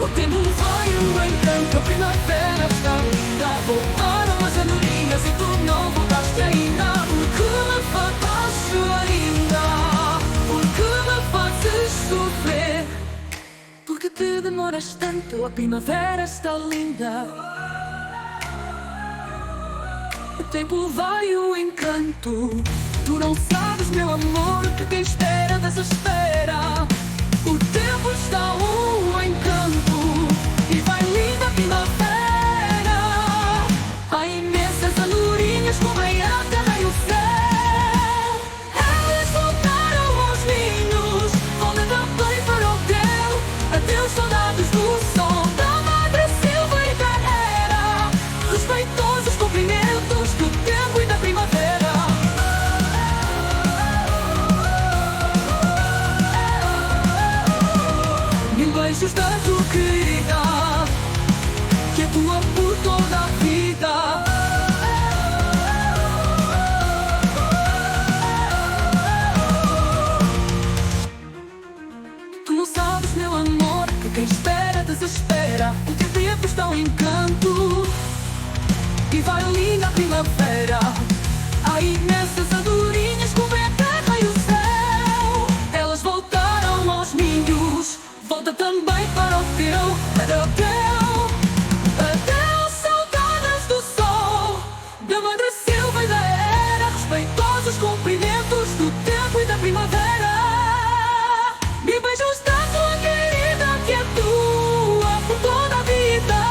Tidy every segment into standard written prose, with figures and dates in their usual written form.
O tempo vai e o encanto, a primavera está linda. Voltaram as andorinhas e tu não voltaste ainda. Porque me fazes ainda, porque me fazes sofrer, porque te demoras tanto, a primavera está linda. O tempo vai e o encanto, tu não sabes, meu amor, que quem espera desespera. O tempo está um encanto e vai linda a primavera. Há imensas andorinhas cobrem a terra e o céu. Elas voltaram aos ninhos, voltam também para o teu. Adeus, saudades do sol, da Madre Silva e Carreira. Respeitosos cumprimentos do tempo e da primavera. Mil beijos da tua querida, que é tua por toda a vida. Tu não sabes, meu amor, que quem espera desespera. O teu tempo está um encanto e vai linda a primavera. Há imensas andorinhas cobrem a terra e o céu. Elas voltaram aos ninhos, volta também para o teu. Adeus, saudades do sol, da Madre Silva e da era. Respeitosos cumprimentos do tempo e da primavera. Mil beijos da tua querida, que é tua por toda a vida.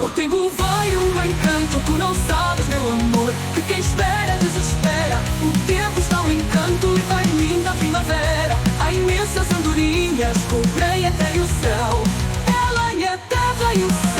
O tempo vai e o encanto, tu não sabes, meu amor, que quem espera desespera. O tempo está um encanto e vai linda a primavera. Há imensas andorinhas cobrem a terra e o céu. Ela e a terra e o céu.